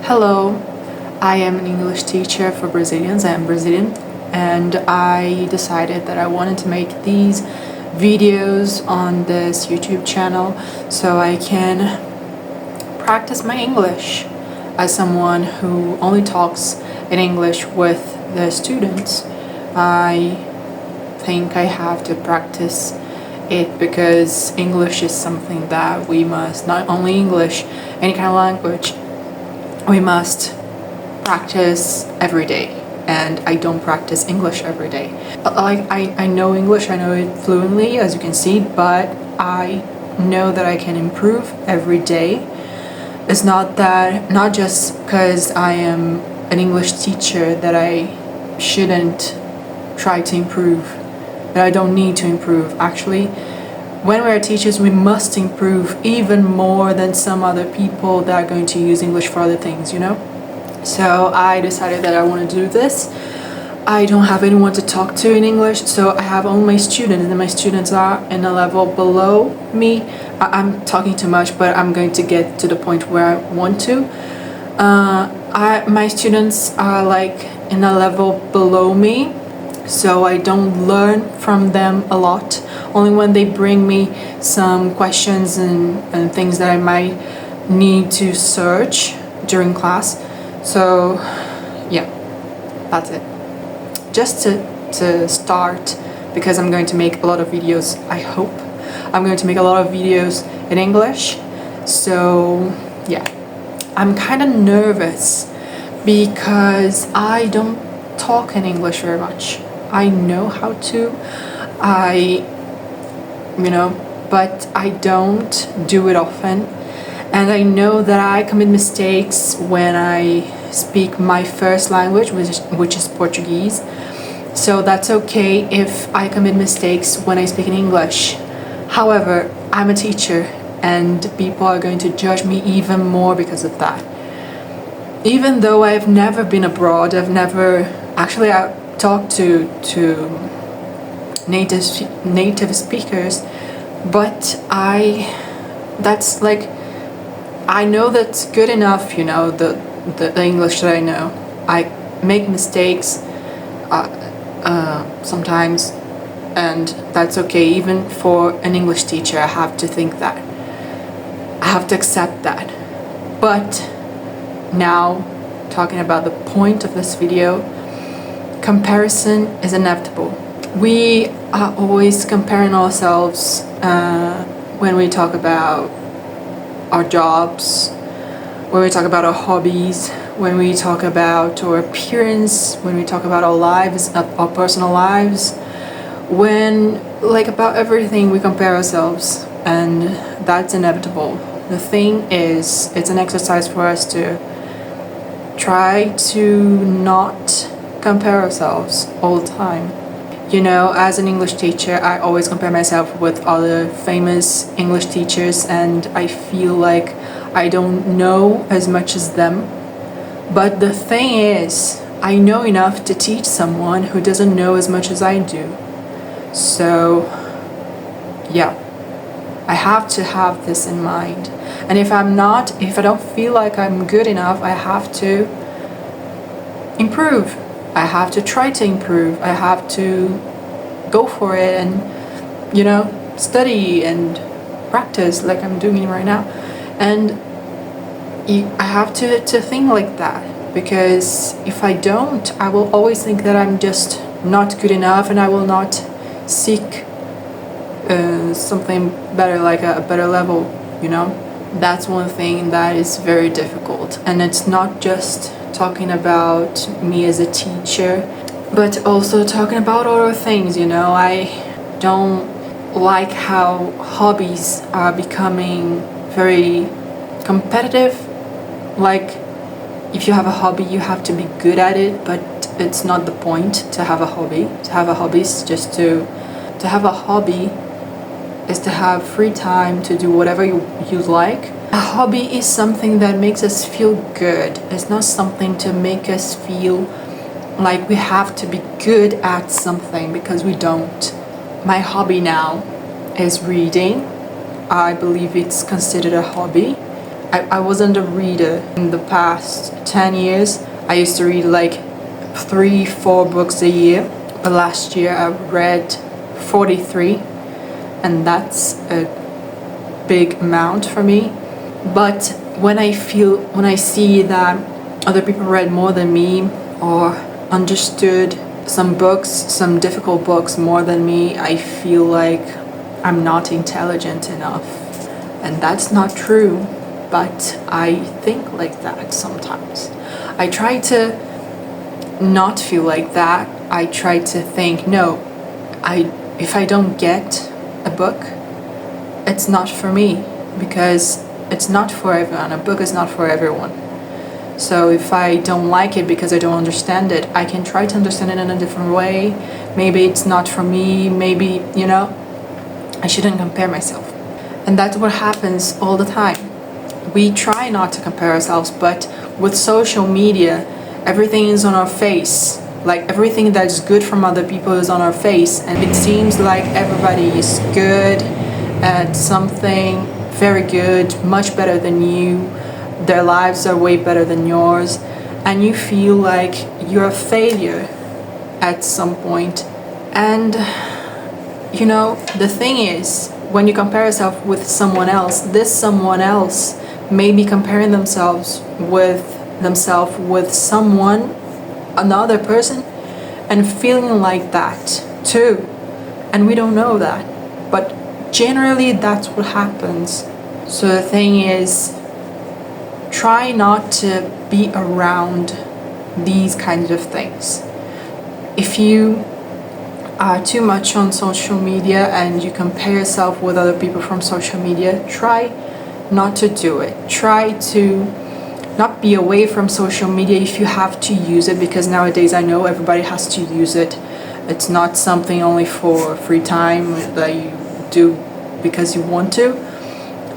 Hello, I am an English teacher for Brazilians. I am Brazilian, and I decided that I wanted to make these videos on this YouTube channel so I can practice my English as someone who only talks in English with the students. I think I have to practice it because English is something that we must, not only English, any kind of language, we must practice every day, and I don't practice English every day. I know English, I know it fluently, as you can see, but I know that I can improve every day. It's not just because I am an English teacher that I shouldn't try to improve, that I don't need to improve. Actually, when we are teachers, we must improve even more than some other people that are going to use English for other things, So I decided that I want to do this. I don't have anyone to talk to in English, so I have only my students, and my students are in a level below me. I'm talking too much, but I'm going to get to the point where I want to. My students are like in a level below me, so I don't learn from them a lot. Only when they bring me some questions and things that I might need to search during class. So yeah, that's it. Just to start, because I'm going to make a lot of videos, I hope. I'm going to make a lot of videos in English. So yeah, I'm kind of nervous because I don't talk in English very much. I know how to, but I don't do it often. And I know that I commit mistakes when I speak my first language, which is Portuguese. So that's okay if I commit mistakes when I speak in English. However, I'm a teacher, and people are going to judge me even more because of that. Even though I've never been abroad, I've talked to native speakers, but I know that's good enough, the English that I know. I make mistakes sometimes, and that's okay. Even for an English teacher, I have to think that. I have to accept that. But now, talking about the point of this video, comparison is inevitable. We are always comparing ourselves when we talk about our jobs, when we talk about our hobbies, when we talk about our appearance, when we talk about our lives, our personal lives, about everything we compare ourselves, and that's inevitable. The thing is, it's an exercise for us to try to not compare ourselves all the time. As an English teacher, I always compare myself with other famous English teachers, and I feel like I don't know as much as them. But the thing is, I know enough to teach someone who doesn't know as much as I do. So, yeah, I have to have this in mind. And if I don't feel like I'm good enough, I have to improve. I have to try to improve. I have to go for it and, study and practice like I'm doing right now. And I have to think like that, because if I don't, I will always think that I'm just not good enough, and I will not seek something better, like a better level, That's one thing that is very difficult. And it's not just talking about me as a teacher, but also talking about other things, I don't like how hobbies are becoming very competitive. Like, if you have a hobby, you have to be good at it, but it's not the point to have a hobby. To have a hobby is just to have a hobby is to have free time to do whatever you like. A hobby is something that makes us feel good. It's not something to make us feel like we have to be good at something, because we don't. My hobby now is reading. I believe it's considered a hobby. I wasn't a reader in the past 10 years. I used to read like 3-4 books a year, but last year I read 43, and that's a big amount for me. But when I see that other people read more than me or understood some books, some difficult books more than me, I feel like I'm not intelligent enough. And that's not true, but I think like that sometimes. I try to not feel like that. I try to think, no, if I don't get a book, it's not for me, because it's not for everyone. A book is not for everyone. So if I don't like it because I don't understand it, I can try to understand it in a different way. Maybe it's not for me, maybe, I shouldn't compare myself. And that's what happens all the time. We try not to compare ourselves, but with social media, everything is on our face. Like everything that's good from other people is on our face, and it seems like everybody is good at something, very good, much better than you. Their lives are way better than yours, and you feel like you're a failure at some point. And the thing is, when you compare yourself with someone else, this someone else may be comparing themselves with another person, and feeling like that too. And we don't know that, but generally that's what happens. So the thing is, try not to be around these kinds of things. If you are too much on social media and you compare yourself with other people from social media, try not to do it. Try to not be away from social media if you have to use it, because nowadays I know everybody has to use it. It's not something only for free time that you do because you want to.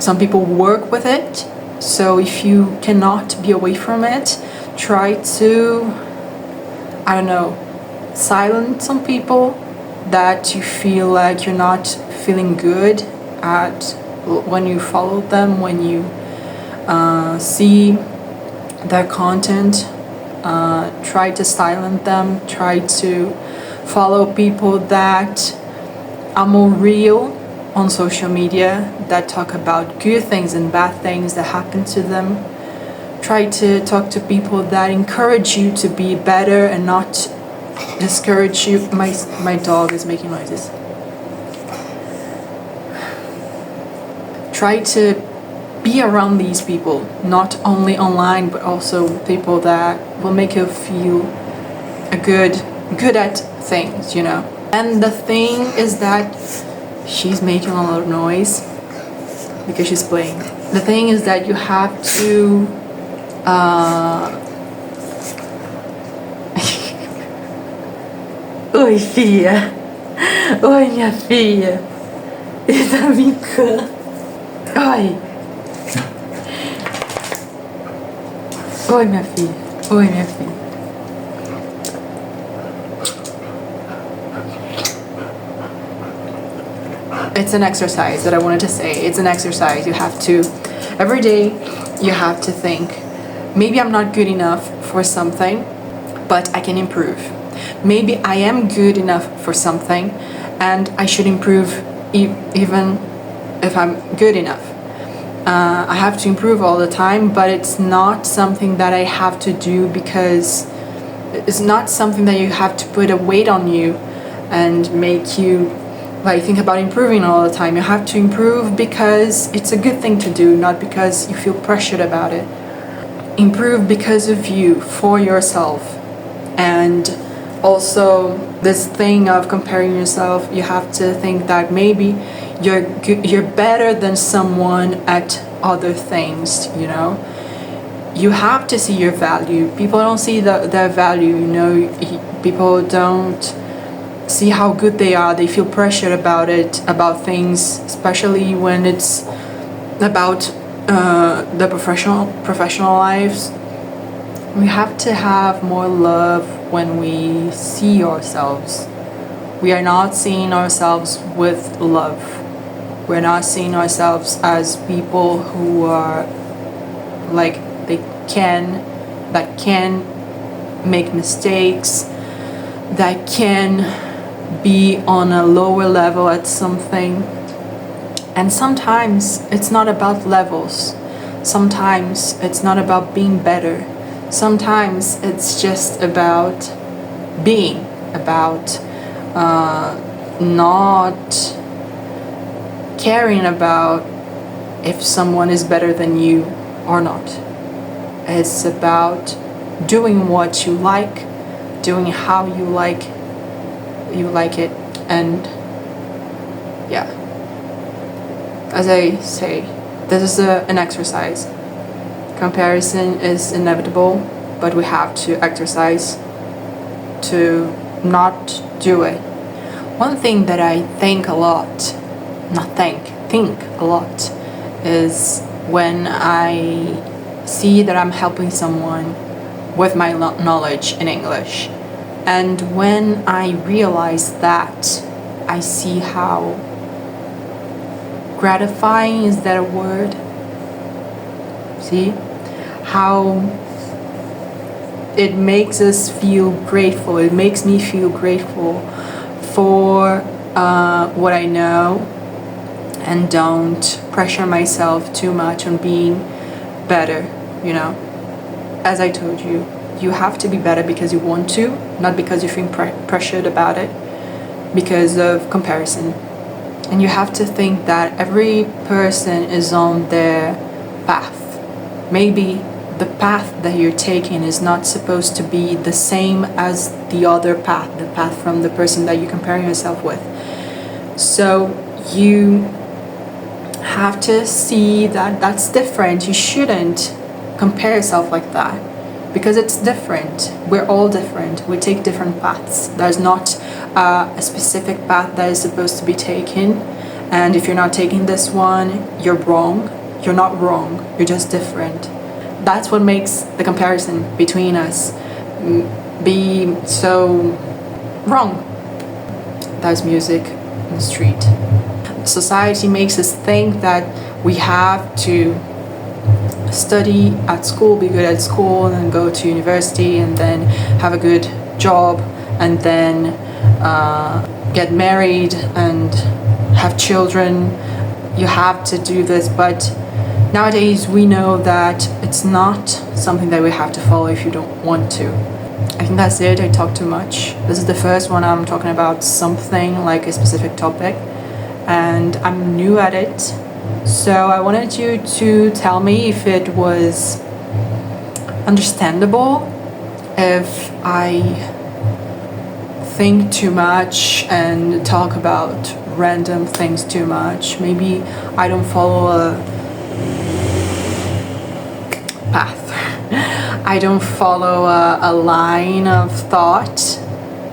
Some people work with it. So if you cannot be away from it, try to, silence some people that you feel like you're not feeling good at when you follow them, when you see their content. Try to silence them. Try to follow people that are more real on social media, that talk about good things and bad things that happen to them. Try to talk to people that encourage you to be better and not discourage you. My dog is making noises. Try to be around these people, not only online, but also people that will make you feel good at things, And the thing is that she's making a lot of noise because she's playing. The thing is that you have to Oi, filha. Oi, minha filha. Ele tá brincando. Oi. Oi, minha filha. Oi, minha filha. It's an exercise that I wanted to say. It's an exercise. You have to, every day, you have to think, maybe I'm not good enough for something, but I can improve. Maybe I am good enough for something, and I should improve even if I'm good enough. I have to improve all the time, but it's not something that I have to do because it's not something that you have to put a weight on you and make you think about improving all the time. You have to improve because it's a good thing to do, not because you feel pressured about it. Improve because of you, for yourself. And also this thing of comparing yourself, you have to think that maybe you're better than someone at other things, You have to see your value. People don't see their value, People don't see how good they are. They feel pressured about it, about things, especially when it's about the professional lives. We have to have more love when we see ourselves. We are not seeing ourselves with love. We're not seeing ourselves as people who are like that can make mistakes, that can be on a lower level at something. And sometimes it's not about levels. Sometimes it's not about being better. Sometimes it's just about being, about not caring about if someone is better than you or not. It's about doing what you like, doing how you like it, and yeah. As I say, this is an exercise. Comparison is inevitable, but we have to exercise to not do it. One thing that I think a lot, think a lot, is when I see that I'm helping someone with my knowledge in English. And when I realize that, I see how gratifying, is that a word? See? How it makes us feel grateful. It makes me feel grateful for what I know, and don't pressure myself too much on being better, you know. As I told you, you have to be better because you want to, not because you feel pressured about it because of comparison. And you have to think that every person is on their path. Maybe the path that you're taking is not supposed to be the same as the other path, the path from the person that you're comparing yourself with. So you have to see that that's different. You shouldn't compare yourself like that, because it's different. We're all different. We take different paths. There's not a specific path that is supposed to be taken, and if you're not taking this one, you're wrong. You're not wrong, you're just different. That's what makes the comparison between us be so wrong. There's music in the street. Society makes us think that we have to study at school, be good at school, and then go to university, and then have a good job, and then get married and have children. You have to do this, but nowadays we know that it's not something that we have to follow if you don't want to. I think that's it. I talk too much. This is the first one I'm talking about something like a specific topic, and I'm new at it. So I wanted you to tell me if it was understandable, if I think too much and talk about random things too much. Maybe I don't follow a path. I don't follow a line of thought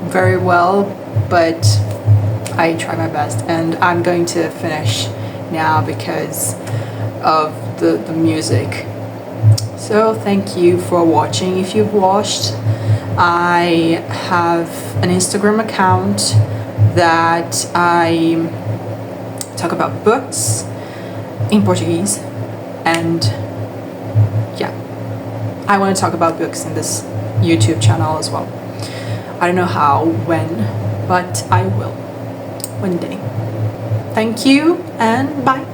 very well, but I try my best, and I'm going to finish now because of the music. So thank you for watching. If you've watched, I have an Instagram account that I talk about books in Portuguese, and yeah, I want to talk about books in this YouTube channel as well. I don't know how, when, but I will one day. Thank you and bye.